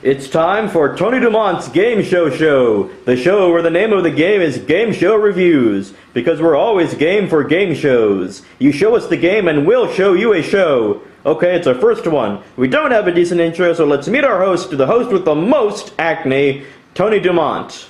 It's time for Tony DuMont's Game Show, the show where the name of the game is Game Show Reviews, because we're always game for game shows. You show us the game and we'll show you a show. Okay, it's our first one. We don't have a decent intro, so let's meet our host, the host with the most acne, Tony DuMont.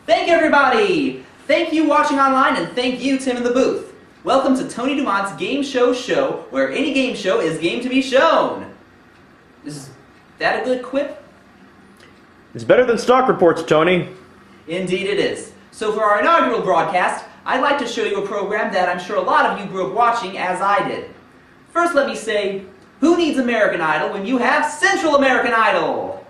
Thank you, everybody! Thank you watching online, and thank you, Tim in the booth. Welcome to Tony DuMont's Game Show, where any game show is game to be shown. Is that a good quip? It's better than stock reports, Tony. Indeed it is. So for our inaugural broadcast, I'd like to show you a program that I'm sure a lot of you grew up watching as I did. First let me say, who needs American Idol when you have Central American Idol?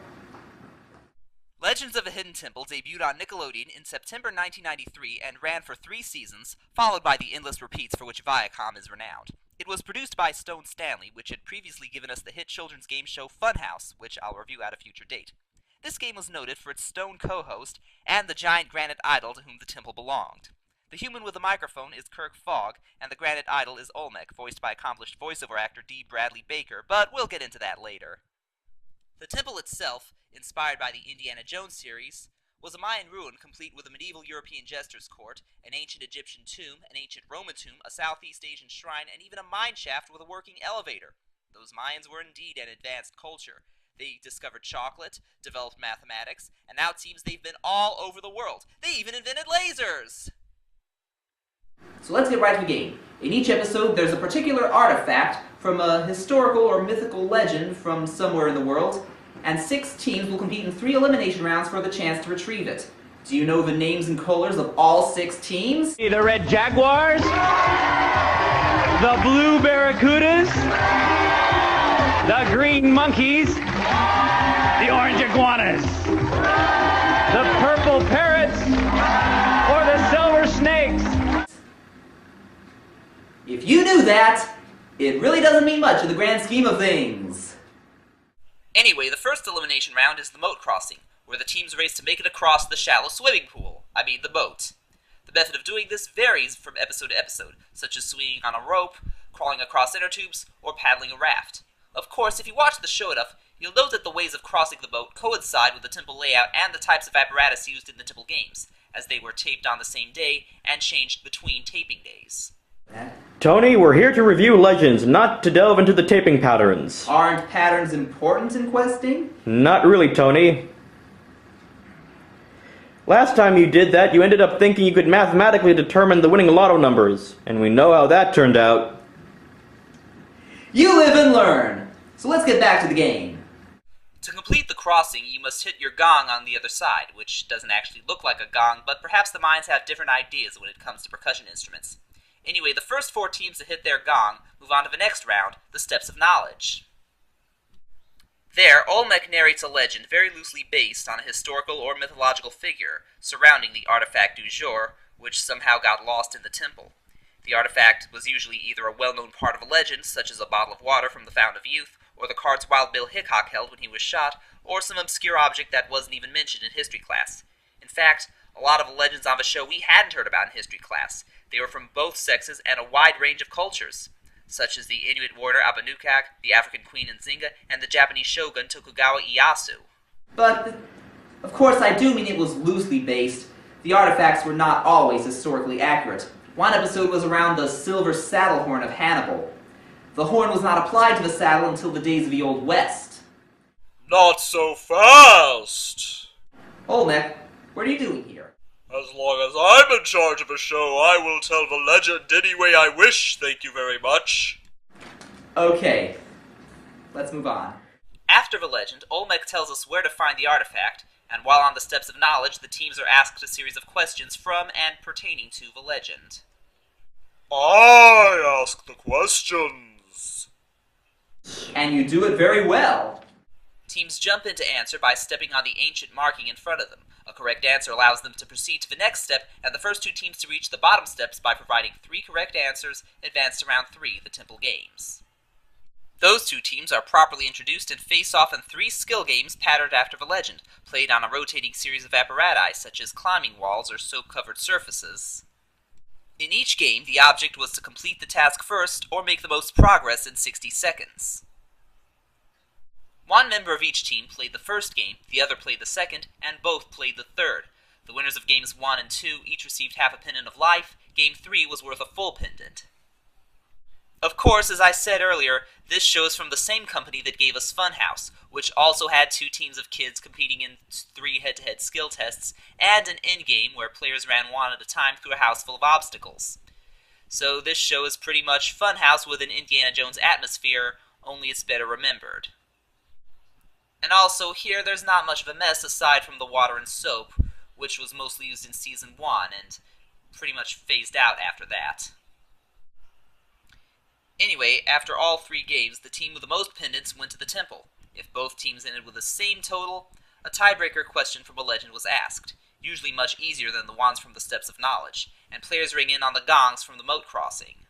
Legends of a Hidden Temple debuted on Nickelodeon in September 1993 and ran for 3 seasons, followed by the endless repeats for which Viacom is renowned. It was produced by Stone Stanley, which had previously given us the hit children's game show Funhouse, which I'll review at a future date. This game was noted for its stone co-host and the giant granite idol to whom the temple belonged. The human with a microphone is Kirk Fogg, and the granite idol is Olmec, voiced by accomplished voiceover actor D. Bradley Baker, but we'll get into that later. The temple itself, inspired by the Indiana Jones series, was a Mayan ruin complete with a medieval European jester's court, an ancient Egyptian tomb, an ancient Roman tomb, a Southeast Asian shrine, and even a mine shaft with a working elevator. Those Mayans were indeed an advanced culture. They discovered chocolate, developed mathematics, and now it seems they've been all over the world. They even invented lasers! So let's get right to the game. In each episode, there's a particular artifact from a historical or mythical legend from somewhere in the world, and 6 teams will compete in 3 elimination rounds for the chance to retrieve it. Do you know the names and colors of all 6 teams? The red Jaguars, the blue Barracudas, the green monkeys, the orange iguanas, the purple parrots, or the silver snakes. If you knew that, it really doesn't mean much in the grand scheme of things. Anyway, the first elimination round is the moat crossing, where the teams race to make it across the shallow swimming pool. I mean the moat. The method of doing this varies from episode to episode, such as swinging on a rope, crawling across inner tubes, or paddling a raft. Of course, if you watch the show enough, you'll note that the ways of crossing the moat coincide with the temple layout and the types of apparatus used in the temple games, as they were taped on the same day and changed between taping days. Tony, we're here to review Legends, not to delve into the taping patterns. Aren't patterns important in questing? Not really, Tony. Last time you did that, you ended up thinking you could mathematically determine the winning lotto numbers, and we know how that turned out. You live and learn! So let's get back to the game. To complete the crossing, you must hit your gong on the other side, which doesn't actually look like a gong, but perhaps the minds have different ideas when it comes to percussion instruments. Anyway, the first 4 teams to hit their gong move on to the next round, the Steps of Knowledge. There, Olmec narrates a legend very loosely based on a historical or mythological figure surrounding the artifact du jour, which somehow got lost in the temple. The artifact was usually either a well-known part of a legend, such as a bottle of water from the Fountain of Youth, or the cards Wild Bill Hickok held when he was shot, or some obscure object that wasn't even mentioned in history class. In fact, a lot of the legends on the show we hadn't heard about in history class. They were from both sexes and a wide range of cultures, such as the Inuit warrior Abanukak, the African queen Nzinga, and the Japanese shogun Tokugawa Ieyasu. But, of course, I do mean it was loosely based. The artifacts were not always historically accurate. One episode was around the silver saddle horn of Hannibal. The horn was not applied to the saddle until the days of the Old West. Not so fast! Olmec, what are you doing here? As long as I'm in charge of a show, I will tell the legend any way I wish, thank you very much. Okay, let's move on. After the legend, Olmec tells us where to find the artifact, and while on the Steps of Knowledge, the teams are asked a series of questions from and pertaining to the legend. I ask the questions. And you do it very well. Teams jump in to answer by stepping on the ancient marking in front of them. A correct answer allows them to proceed to the next step, and the first 2 teams to reach the bottom steps by providing 3 correct answers advance to round 3, the temple games. Those 2 teams are properly introduced and face off in 3 skill games patterned after the legend, played on a rotating series of apparatus such as climbing walls or soap-covered surfaces. In each game, the object was to complete the task first or make the most progress in 60 seconds. One member of each team played the first game, the other played the second, and both played the third. The winners of games 1 and 2 each received half a pendant of life. Game 3 was worth a full pendant. Of course, as I said earlier, this show is from the same company that gave us Funhouse, which also had 2 teams of kids competing in 3 head-to-head skill tests, and an endgame where players ran one at a time through a house full of obstacles. So this show is pretty much Funhouse with an Indiana Jones atmosphere, only it's better remembered. And also, here there's not much of a mess aside from the water and soap, which was mostly used in Season 1, and pretty much phased out after that. Anyway, after all 3 games, the team with the most pendants went to the temple. If both teams ended with the same total, a tiebreaker question from a legend was asked, usually much easier than the ones from the Steps of Knowledge, and players ring in on the gongs from the moat crossing.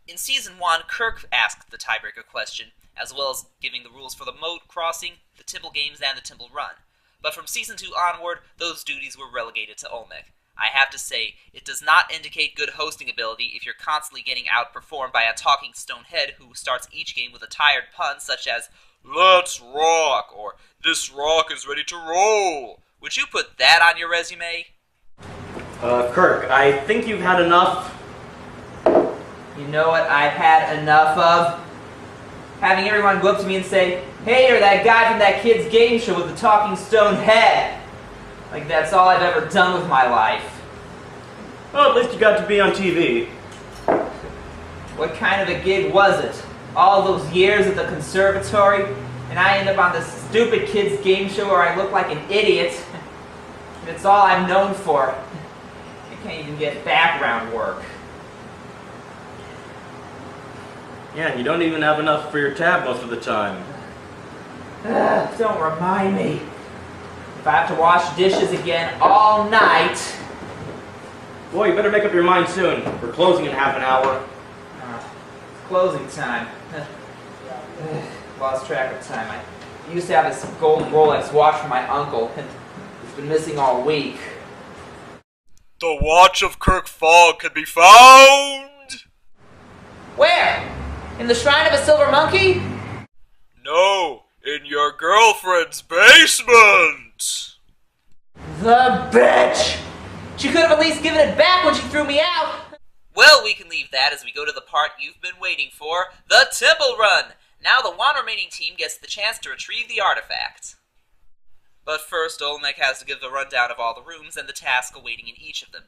In Season 1, Kirk asked the tiebreaker question, as well as giving the rules for the moat crossing, the temple games, and the temple run. But from Season 2 onward, those duties were relegated to Olmec. I have to say, it does not indicate good hosting ability if you're constantly getting outperformed by a talking stone head who starts each game with a tired pun such as, "Let's rock," or "This rock is ready to roll." Would you put that on your resume? Kirk, I think you've had enough. You know what I've had enough of? Having everyone go up to me and say, "Hey, you're that guy from that kid's game show with the talking stone head." Like that's all I've ever done with my life. Well, at least you got to be on TV. What kind of a gig was it? All those years at the conservatory, and I end up on this stupid kid's game show where I look like an idiot. And it's all I'm known for. I can't even get background work. Yeah, you don't even have enough for your tab most of the time. Don't remind me. If I have to wash dishes again all night... Boy, you better make up your mind soon. We're closing in half an hour. It's closing time. Lost track of time. I used to have this golden Rolex watch from my uncle, and it's been missing all week. The watch of Kirk Fogg can be found! Where? In the shrine of a silver monkey? No, in your girlfriend's basement! The bitch! She could have at least given it back when she threw me out! Well, we can leave that as we go to the part you've been waiting for, the Temple Run! Now the one remaining team gets the chance to retrieve the artifact. But first, Olmec has to give the rundown of all the rooms and the task awaiting in each of them.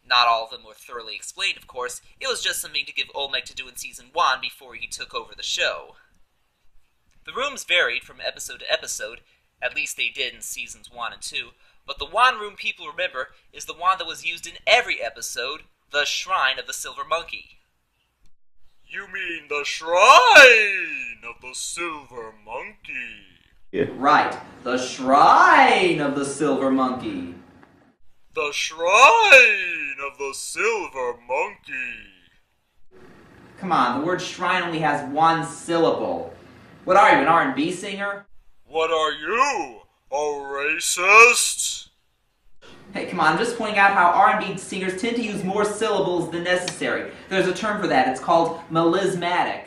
Not all of them were thoroughly explained, of course. It was just something to give Olmec to do in Season 1 before he took over the show. The rooms varied from episode to episode, at least they did in Seasons 1 and 2, but the one room people remember is the one that was used in every episode, the Shrine of the Silver Monkey. You mean the Shrine of the Silver Monkey? Right, the Shrine of the Silver Monkey. The Shrine of the Silver Monkey. Come on, the word shrine only has one syllable. What are you, an R&B singer? What are you? A racist? Hey, come on, I'm just pointing out how R&B singers tend to use more syllables than necessary. There's a term for that. It's called melismatic.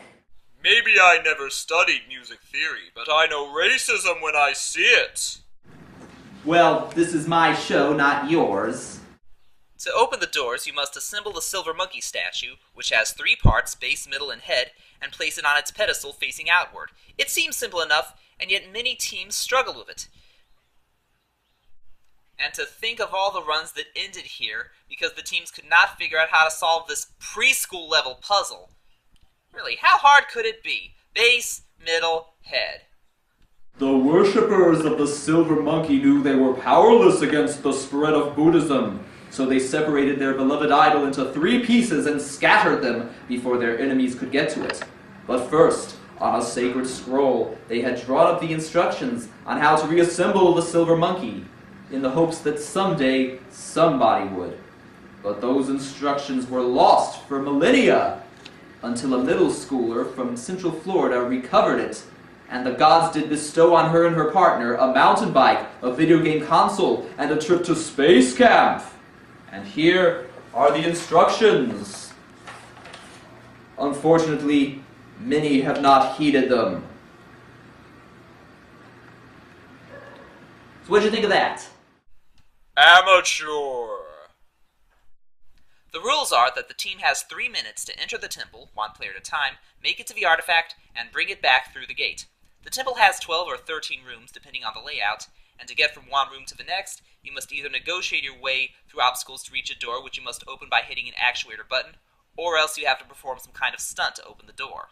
Maybe I never studied music theory, but I know racism when I see it. Well, this is my show, not yours. To open the doors, you must assemble the Silver Monkey statue, which has 3 parts, base, middle, and head, and place it on its pedestal facing outward. It seems simple enough, and yet many teams struggle with it. And to think of all the runs that ended here because the teams could not figure out how to solve this preschool-level puzzle. Really, how hard could it be? Base, middle, head. The worshippers of the Silver Monkey knew they were powerless against the spread of Buddhism, so they separated their beloved idol into 3 pieces and scattered them before their enemies could get to it. But first, on a sacred scroll, they had drawn up the instructions on how to reassemble the Silver Monkey, in the hopes that someday somebody would. But those instructions were lost for millennia, until a middle schooler from Central Florida recovered it, and the gods did bestow on her and her partner a mountain bike, a video game console, and a trip to space camp. And here are the instructions. Unfortunately, Many have not heeded them. So what'd you think of that? Amateur. The rules are that the team has 3 minutes to enter the temple, 1 player at a time, make it to the artifact, and bring it back through the gate. The temple has 12 or 13 rooms depending on the layout, and to get from one room to the next, you must either negotiate your way through obstacles to reach a door, which you must open by hitting an actuator button, or else you have to perform some kind of stunt to open the door.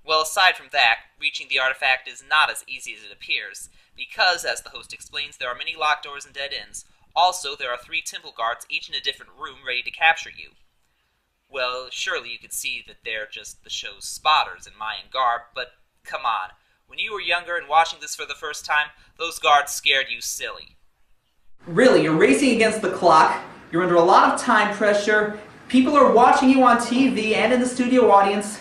Well, aside from that, reaching the artifact is not as easy as it appears, because, as the host explains, there are many locked doors and dead ends. Also, there are 3 temple guards, each in a different room, ready to capture you. Well, surely you could see that they're just the show's spotters in Mayan garb, but come on. When you were younger and watching this for the first time, those guards scared you silly. Really, you're racing against the clock, you're under a lot of time pressure, people are watching you on TV and in the studio audience,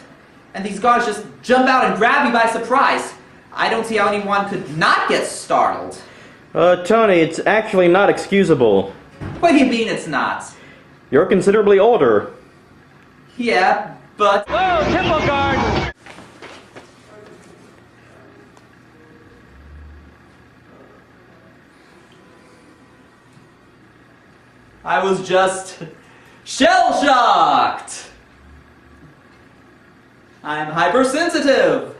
and these guards just jump out and grab you by surprise. I don't see how anyone could not get startled. Tony, it's actually not excusable. What do you mean it's not? You're considerably older. Yeah, but... Whoa, temple guard! I was just shell-shocked! I'm hypersensitive!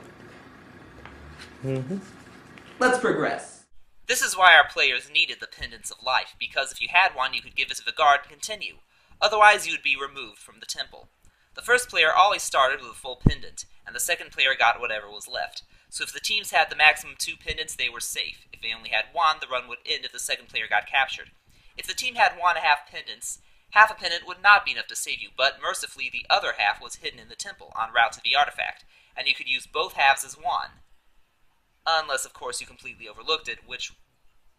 Let's progress. This is why our players needed the Pendants of Life, because if you had one, you could give it to the guard and continue. Otherwise, you would be removed from the temple. The first player always started with a full pendant, and the second player got whatever was left. So if the teams had the maximum 2 pendants, they were safe. If they only had 1, the run would end if the second player got captured. If the team had 1.5 pendants, half a pendant would not be enough to save you, but mercifully the other half was hidden in the temple, en route to the artifact, and you could use both halves as one. Unless, of course, you completely overlooked it, which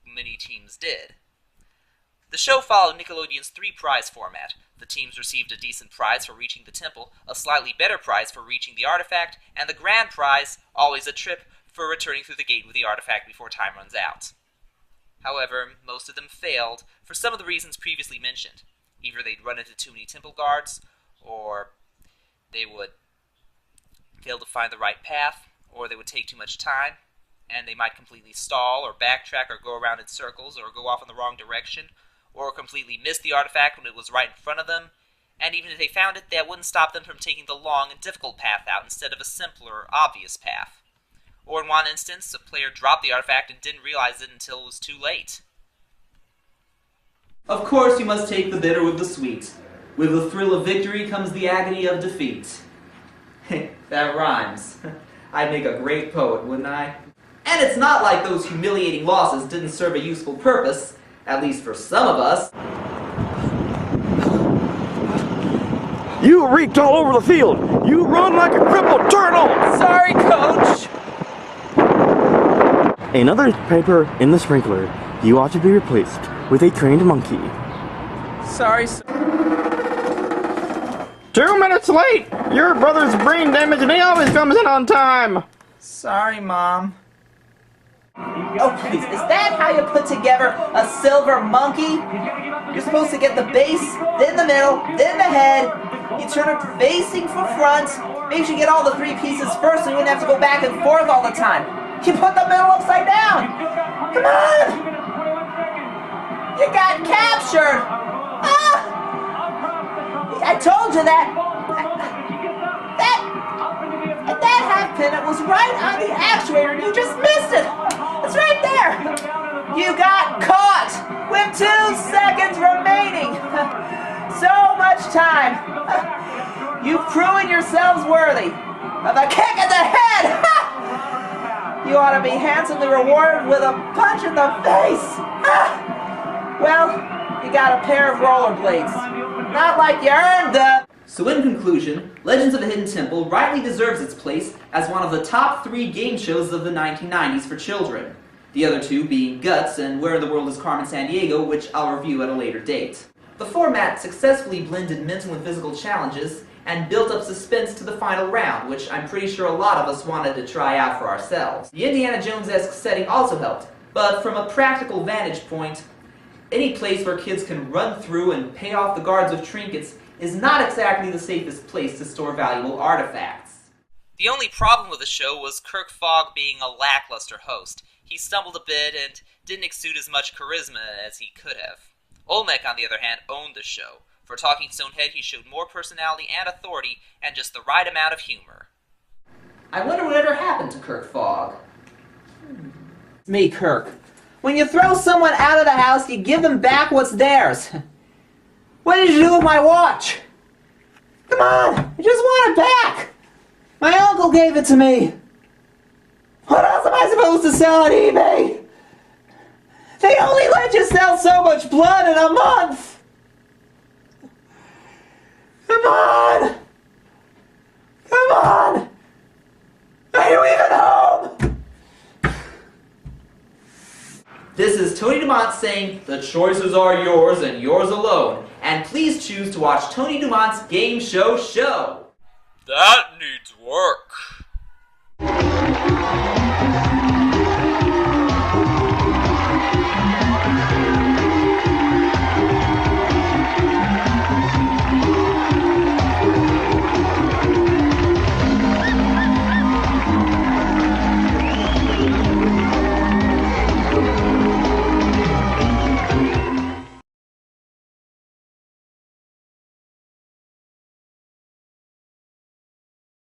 many teams did. The show followed Nickelodeon's 3-prize format. The teams received a decent prize for reaching the temple, a slightly better prize for reaching the artifact, and the grand prize, always a trip, for returning through the gate with the artifact before time runs out. However, most of them failed for some of the reasons previously mentioned. Either they'd run into too many temple guards, or they would fail to find the right path, or they would take too much time, and they might completely stall, or backtrack, or go around in circles, or go off in the wrong direction, or completely miss the artifact when it was right in front of them, and even if they found it, that wouldn't stop them from taking the long and difficult path out instead of a simpler, obvious path. Or in one instance, a player dropped the artifact and didn't realize it until it was too late. Of course you must take the bitter with the sweet. With the thrill of victory comes the agony of defeat. That rhymes. I'd make a great poet, wouldn't I? And it's not like those humiliating losses didn't serve a useful purpose, at least for some of us. You reeked all over the field! You run like a crippled turtle! Sorry, Coach! Another paper in the sprinkler. You ought to be replaced with a trained monkey. Sorry, sir. 2 minutes late! Your brother's brain damage and he always comes in on time! Sorry, Mom. Oh, please, is that how you put together a silver monkey? You're supposed to get the base, then the middle, then the head. You turn it facing for front. Make sure you get all the 3 pieces first so you wouldn't have to go back and forth all the time. You put the middle upside down. Come on! You got captured! Ah! I told you that. That half pennant was right on the actuator and you just missed it. It's right there. You got caught with 2 seconds remaining. So much time. You've proven yourselves worthy of a kick in the head. You ought to be handsomely rewarded with a punch in the face. Well, you got a pair of rollerblades. Not like you earned them. So in conclusion, Legends of the Hidden Temple rightly deserves its place as one of the top 3 game shows of the 1990s for children. The other 2 being Guts and Where in the World is Carmen Sandiego, which I'll review at a later date. The format successfully blended mental and physical challenges and built up suspense to the final round, which I'm pretty sure a lot of us wanted to try out for ourselves. The Indiana Jones-esque setting also helped, but from a practical vantage point, any place where kids can run through and pay off the guards with trinkets is not exactly the safest place to store valuable artifacts. The only problem with the show was Kirk Fogg being a lackluster host. He stumbled a bit and didn't exude as much charisma as he could have. Olmec, on the other hand, owned the show. For Talking Stonehead, he showed more personality and authority, and just the right amount of humor. I wonder whatever happened to Kirk Fogg. It's me, Kirk. When you throw someone out of the house, you give them back what's theirs. What did you do with my watch? Come on, I just want it back. My uncle gave it to me. What else am I supposed to sell on eBay? They only let you sell so much blood in a month. Come on! Come on! Are you even home? This is Tony DuMont saying, the choices are yours and yours alone. And please choose to watch Tony DuMont's Game Show Show. That